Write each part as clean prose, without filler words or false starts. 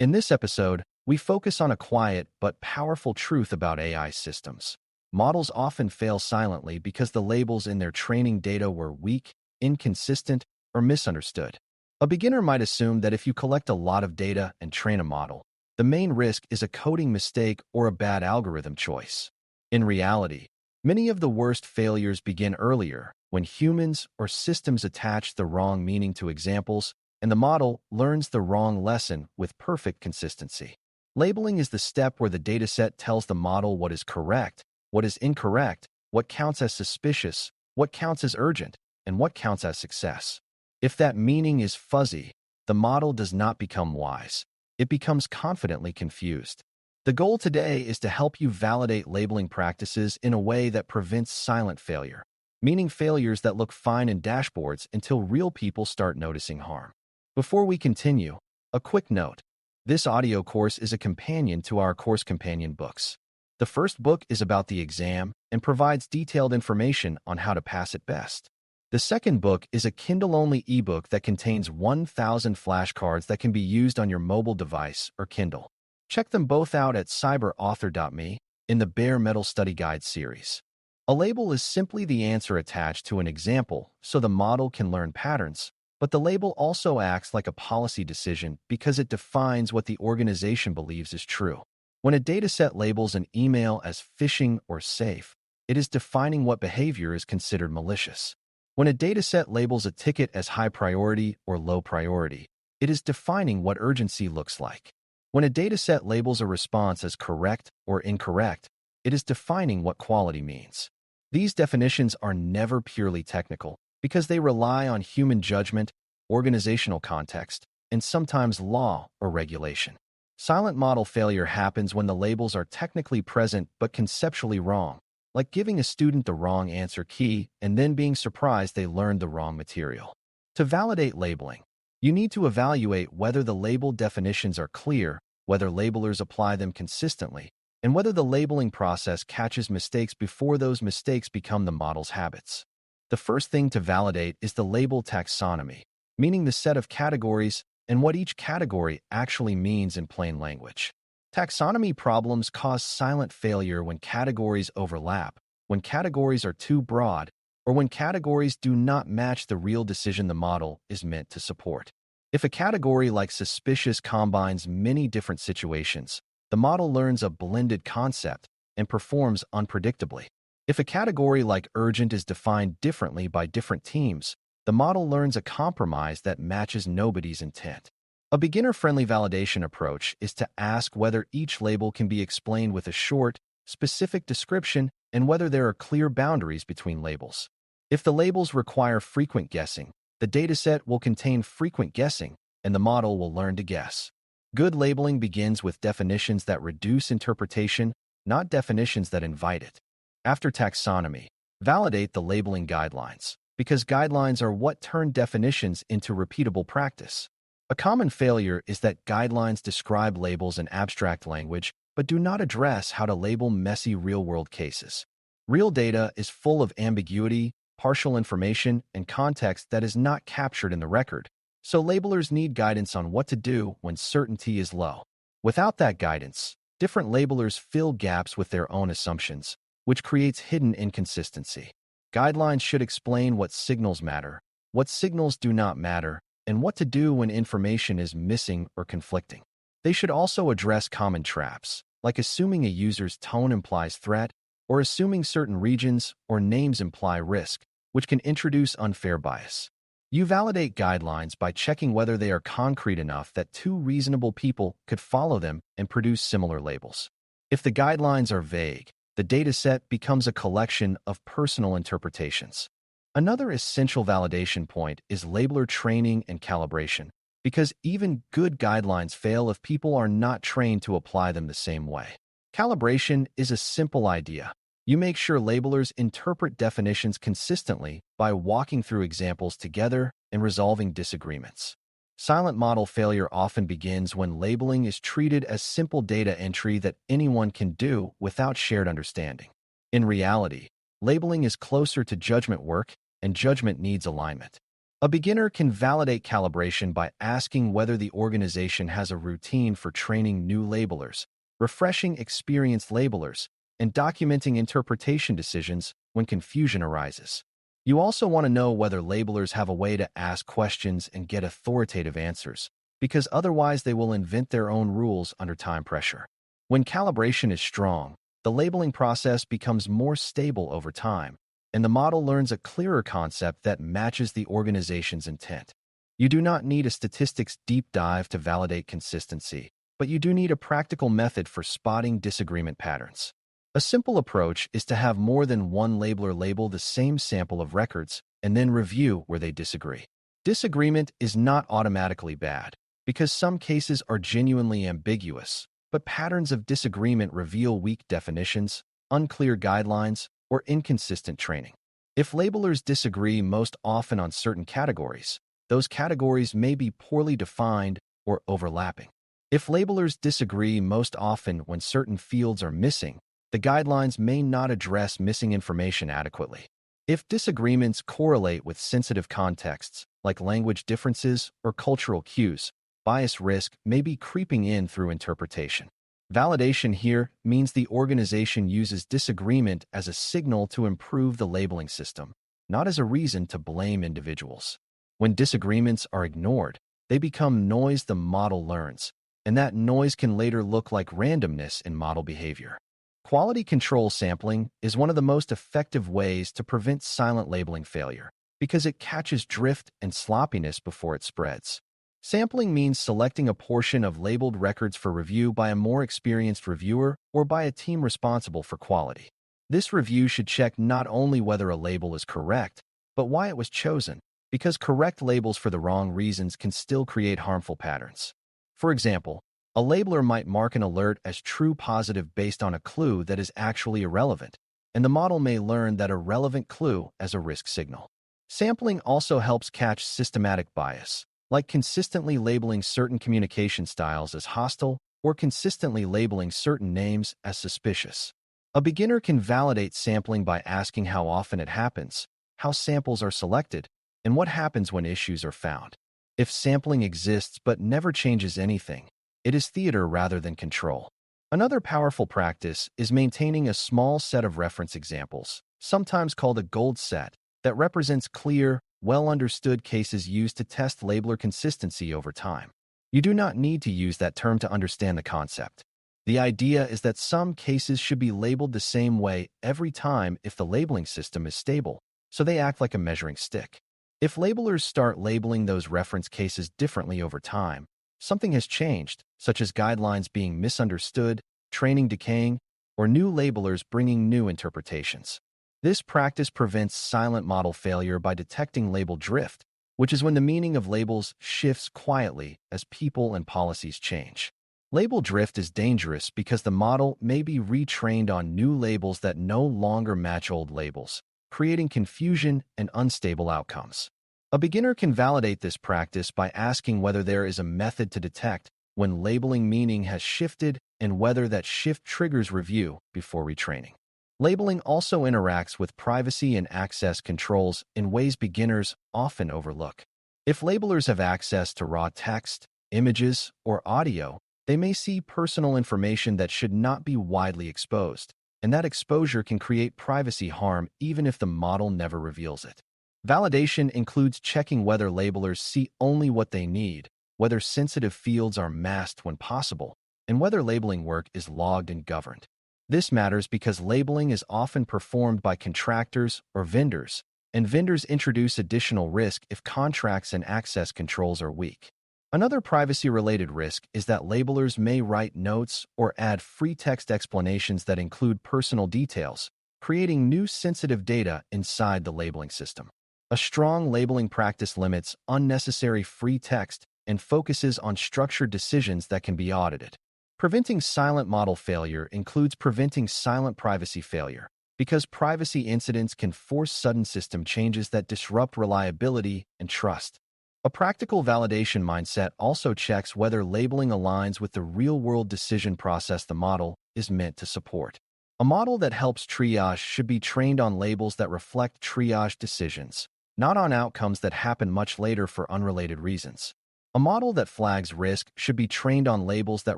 In this episode, we focus on a quiet but powerful truth about AI systems. Models often fail silently because the labels in their training data were weak, inconsistent, or misunderstood. A beginner might assume that if you collect a lot of data and train a model, the main risk is a coding mistake or a bad algorithm choice. In reality, many of the worst failures begin earlier, when humans or systems attach the wrong meaning to examples, and the model learns the wrong lesson with perfect consistency. Labeling is the step where the dataset tells the model what is correct, what is incorrect, what counts as suspicious, what counts as urgent, and what counts as success. If that meaning is fuzzy, the model does not become wise. It becomes confidently confused. The goal today is to help you validate labeling practices in a way that prevents silent failure, meaning failures that look fine in dashboards until real people start noticing harm. Before we continue, a quick note. This audio course is a companion to our course companion books. The first book is about the exam and provides detailed information on how to pass it best. The second book is a Kindle-only ebook that contains 1,000 flashcards that can be used on your mobile device or Kindle. Check them both out at cyber.author.me in the Bare Metal Study Guide series. A label is simply the answer attached to an example so the model can learn patterns, but the label also acts like a policy decision because it defines what the organization believes is true. When a dataset labels an email as phishing or safe, it is defining what behavior is considered malicious. When a dataset labels a ticket as high priority or low priority, it is defining what urgency looks like. When a dataset labels a response as correct or incorrect, it is defining what quality means. These definitions are never purely technical because they rely on human judgment, organizational context, and sometimes law or regulation. Silent model failure happens when the labels are technically present but conceptually wrong, like giving a student the wrong answer key and then being surprised they learned the wrong material. To validate labeling, you need to evaluate whether the label definitions are clear, whether labelers apply them consistently, and whether the labeling process catches mistakes before those mistakes become the model's habits. The first thing to validate is the label taxonomy, meaning the set of categories and what each category actually means in plain language. Taxonomy problems cause silent failure when categories overlap, when categories are too broad, or when categories do not match the real decision the model is meant to support. If a category like suspicious combines many different situations, the model learns a blended concept and performs unpredictably. If a category like urgent is defined differently by different teams, the model learns a compromise that matches nobody's intent. A beginner-friendly validation approach is to ask whether each label can be explained with a short, specific description and whether there are clear boundaries between labels. If the labels require frequent guessing, the dataset will contain frequent guessing, and the model will learn to guess. Good labeling begins with definitions that reduce interpretation, not definitions that invite it. After taxonomy, validate the labeling guidelines, because guidelines are what turn definitions into repeatable practice. A common failure is that guidelines describe labels in abstract language, but do not address how to label messy real-world cases. Real data is full of ambiguity, partial information, and context that is not captured in the record, so labelers need guidance on what to do when certainty is low. Without that guidance, different labelers fill gaps with their own assumptions, which creates hidden inconsistency. Guidelines should explain what signals matter, what signals do not matter, and what to do when information is missing or conflicting. They should also address common traps, like assuming a user's tone implies threat, or assuming certain regions or names imply risk, which can introduce unfair bias. You validate guidelines by checking whether they are concrete enough that two reasonable people could follow them and produce similar labels. If the guidelines are vague, the dataset becomes a collection of personal interpretations. Another essential validation point is labeler training and calibration, because even good guidelines fail if people are not trained to apply them the same way. Calibration is a simple idea. You make sure labelers interpret definitions consistently by walking through examples together and resolving disagreements. Silent model failure often begins when labeling is treated as simple data entry that anyone can do without shared understanding. In reality, labeling is closer to judgment work, and judgment needs alignment. A beginner can validate calibration by asking whether the organization has a routine for training new labelers, refreshing experienced labelers, and documenting interpretation decisions when confusion arises. You also want to know whether labelers have a way to ask questions and get authoritative answers, because otherwise they will invent their own rules under time pressure. When calibration is strong, the labeling process becomes more stable over time, and the model learns a clearer concept that matches the organization's intent. You do not need a statistics deep dive to validate consistency, but you do need a practical method for spotting disagreement patterns. A simple approach is to have more than one labeler label the same sample of records and then review where they disagree. Disagreement is not automatically bad, because some cases are genuinely ambiguous, but patterns of disagreement reveal weak definitions, unclear guidelines, or inconsistent training. If labelers disagree most often on certain categories, those categories may be poorly defined or overlapping. If labelers disagree most often when certain fields are missing, the guidelines may not address missing information adequately. If disagreements correlate with sensitive contexts, like language differences or cultural cues, bias risk may be creeping in through interpretation. Validation here means the organization uses disagreement as a signal to improve the labeling system, not as a reason to blame individuals. When disagreements are ignored, they become noise the model learns, and that noise can later look like randomness in model behavior. Quality control sampling is one of the most effective ways to prevent silent labeling failure, because it catches drift and sloppiness before it spreads. Sampling means selecting a portion of labeled records for review by a more experienced reviewer or by a team responsible for quality. This review should check not only whether a label is correct, but why it was chosen, because correct labels for the wrong reasons can still create harmful patterns. For example, a labeler might mark an alert as true positive based on a clue that is actually irrelevant, and the model may learn that irrelevant clue as a risk signal. Sampling also helps catch systematic bias, like consistently labeling certain communication styles as hostile or consistently labeling certain names as suspicious. A beginner can validate sampling by asking how often it happens, how samples are selected, and what happens when issues are found. If sampling exists but never changes anything, it is theater rather than control. Another powerful practice is maintaining a small set of reference examples, sometimes called a gold set, that represents clear, well-understood cases used to test labeler consistency over time. You do not need to use that term to understand the concept. The idea is that some cases should be labeled the same way every time if the labeling system is stable, so they act like a measuring stick. If labelers start labeling those reference cases differently over time, something has changed, such as guidelines being misunderstood, training decaying, or new labelers bringing new interpretations. This practice prevents silent model failure by detecting label drift, which is when the meaning of labels shifts quietly as people and policies change. Label drift is dangerous because the model may be retrained on new labels that no longer match old labels, creating confusion and unstable outcomes. A beginner can validate this practice by asking whether there is a method to detect when labeling meaning has shifted and whether that shift triggers review before retraining. Labeling also interacts with privacy and access controls in ways beginners often overlook. If labelers have access to raw text, images, or audio, they may see personal information that should not be widely exposed, and that exposure can create privacy harm even if the model never reveals it. Validation includes checking whether labelers see only what they need, whether sensitive fields are masked when possible, and whether labeling work is logged and governed. This matters because labeling is often performed by contractors or vendors, and vendors introduce additional risk if contracts and access controls are weak. Another privacy-related risk is that labelers may write notes or add free text explanations that include personal details, creating new sensitive data inside the labeling system. A strong labeling practice limits unnecessary free text and focuses on structured decisions that can be audited. Preventing silent model failure includes preventing silent privacy failure, because privacy incidents can force sudden system changes that disrupt reliability and trust. A practical validation mindset also checks whether labeling aligns with the real-world decision process the model is meant to support. A model that helps triage should be trained on labels that reflect triage decisions, not on outcomes that happen much later for unrelated reasons. A model that flags risk should be trained on labels that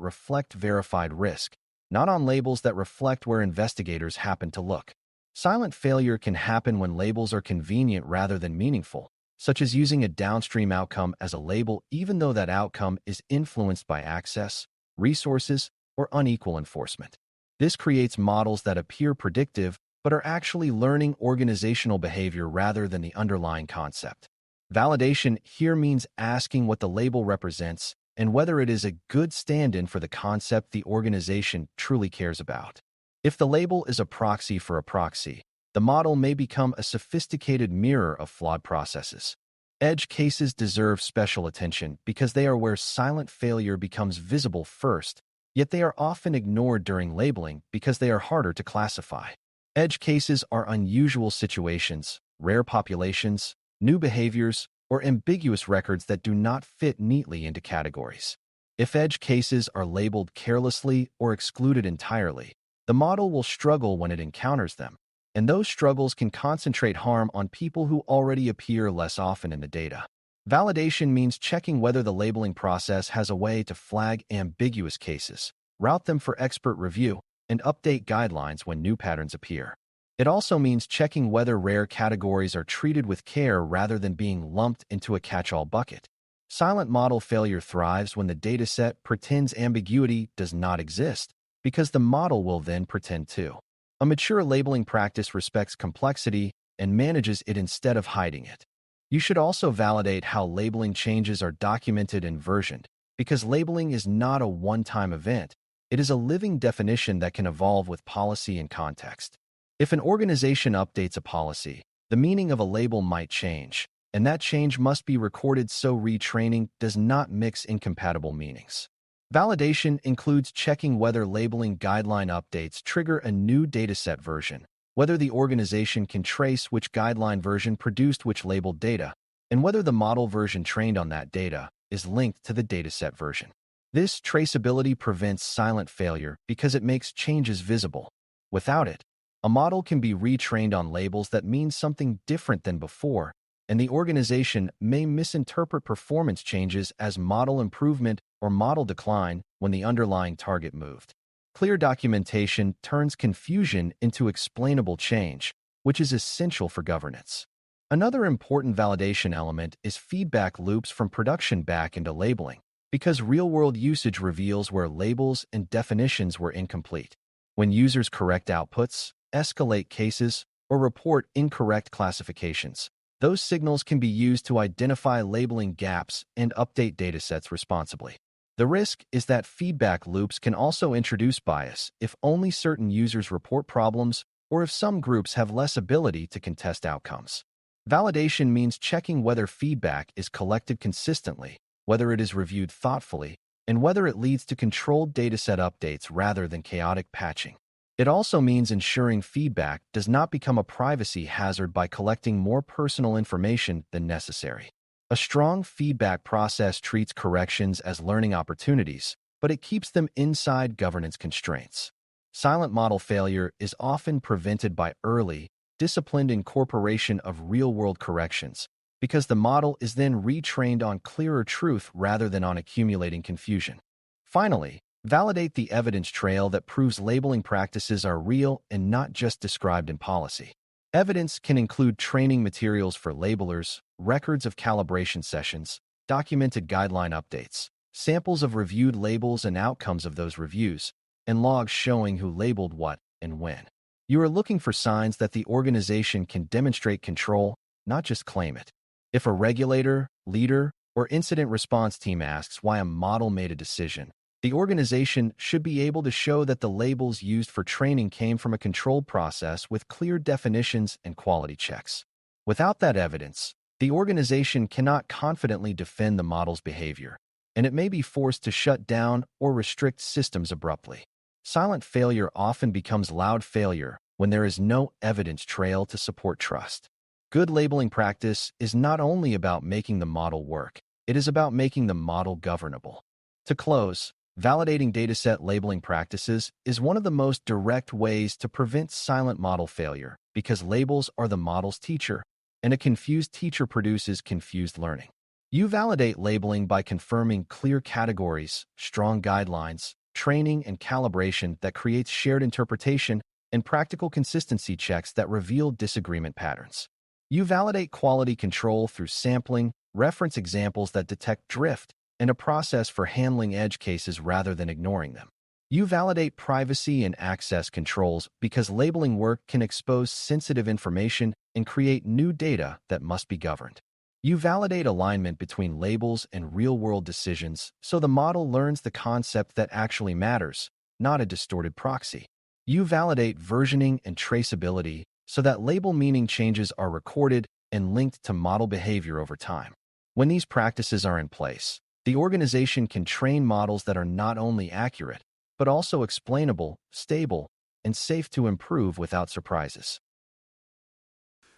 reflect verified risk, not on labels that reflect where investigators happen to look. Silent failure can happen when labels are convenient rather than meaningful, such as using a downstream outcome as a label even though that outcome is influenced by access, resources, or unequal enforcement. This creates models that appear predictive but are actually learning organizational behavior rather than the underlying concept. Validation here means asking what the label represents and whether it is a good stand-in for the concept the organization truly cares about. If the label is a proxy for a proxy, the model may become a sophisticated mirror of flawed processes. Edge cases deserve special attention because they are where silent failure becomes visible first, yet they are often ignored during labeling because they are harder to classify. Edge cases are unusual situations, rare populations, new behaviors, or ambiguous records that do not fit neatly into categories. If edge cases are labeled carelessly or excluded entirely, the model will struggle when it encounters them, and those struggles can concentrate harm on people who already appear less often in the data. Validation means checking whether the labeling process has a way to flag ambiguous cases, route them for expert review, and update guidelines when new patterns appear. It also means checking whether rare categories are treated with care rather than being lumped into a catch-all bucket. Silent model failure thrives when the dataset pretends ambiguity does not exist, because the model will then pretend to. A mature labeling practice respects complexity and manages it instead of hiding it. You should also validate how labeling changes are documented and versioned, because labeling is not a one-time event. It is a living definition that can evolve with policy and context. If an organization updates a policy, the meaning of a label might change, and that change must be recorded so retraining does not mix incompatible meanings. Validation includes checking whether labeling guideline updates trigger a new dataset version, whether the organization can trace which guideline version produced which labeled data, and whether the model version trained on that data is linked to the dataset version. This traceability prevents silent failure because it makes changes visible. Without it, a model can be retrained on labels that mean something different than before, and the organization may misinterpret performance changes as model improvement or model decline when the underlying target moved. Clear documentation turns confusion into explainable change, which is essential for governance. Another important validation element is feedback loops from production back into labeling, because real-world usage reveals where labels and definitions were incomplete. When users correct outputs, escalate cases, or report incorrect classifications, those signals can be used to identify labeling gaps and update datasets responsibly. The risk is that feedback loops can also introduce bias if only certain users report problems or if some groups have less ability to contest outcomes. Validation means checking whether feedback is collected consistently, whether it is reviewed thoughtfully, and whether it leads to controlled dataset updates rather than chaotic patching. It also means ensuring feedback does not become a privacy hazard by collecting more personal information than necessary. A strong feedback process treats corrections as learning opportunities, but it keeps them inside governance constraints. Silent model failure is often prevented by early, disciplined incorporation of real-world corrections, because the model is then retrained on clearer truth rather than on accumulating confusion. Finally, validate the evidence trail that proves labeling practices are real and not just described in policy. Evidence can include training materials for labelers, records of calibration sessions, documented guideline updates, samples of reviewed labels and outcomes of those reviews, and logs showing who labeled what and when. You are looking for signs that the organization can demonstrate control, not just claim it. If a regulator, leader, or incident response team asks why a model made a decision, the organization should be able to show that the labels used for training came from a controlled process with clear definitions and quality checks. Without that evidence, the organization cannot confidently defend the model's behavior, and it may be forced to shut down or restrict systems abruptly. Silent failure often becomes loud failure when there is no evidence trail to support trust. Good labeling practice is not only about making the model work, it is about making the model governable. To close, validating dataset labeling practices is one of the most direct ways to prevent silent model failure because labels are the model's teacher. and a confused teacher produces confused learning. You validate labeling by confirming clear categories, strong guidelines, training and calibration that creates shared interpretation, and practical consistency checks that reveal disagreement patterns. You validate quality control through sampling, reference examples that detect drift, and a process for handling edge cases rather than ignoring them. You validate privacy and access controls because labeling work can expose sensitive information and create new data that must be governed. You validate alignment between labels and real-world decisions so the model learns the concept that actually matters, not a distorted proxy. You validate versioning and traceability so that label meaning changes are recorded and linked to model behavior over time. When these practices are in place, the organization can train models that are not only accurate, but also explainable, stable, and safe to improve without surprises.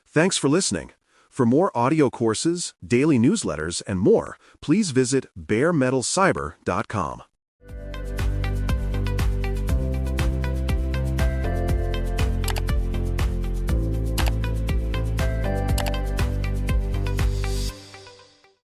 Thanks for listening. For more audio courses, daily newsletters, and more, please visit baremetalcyber.com.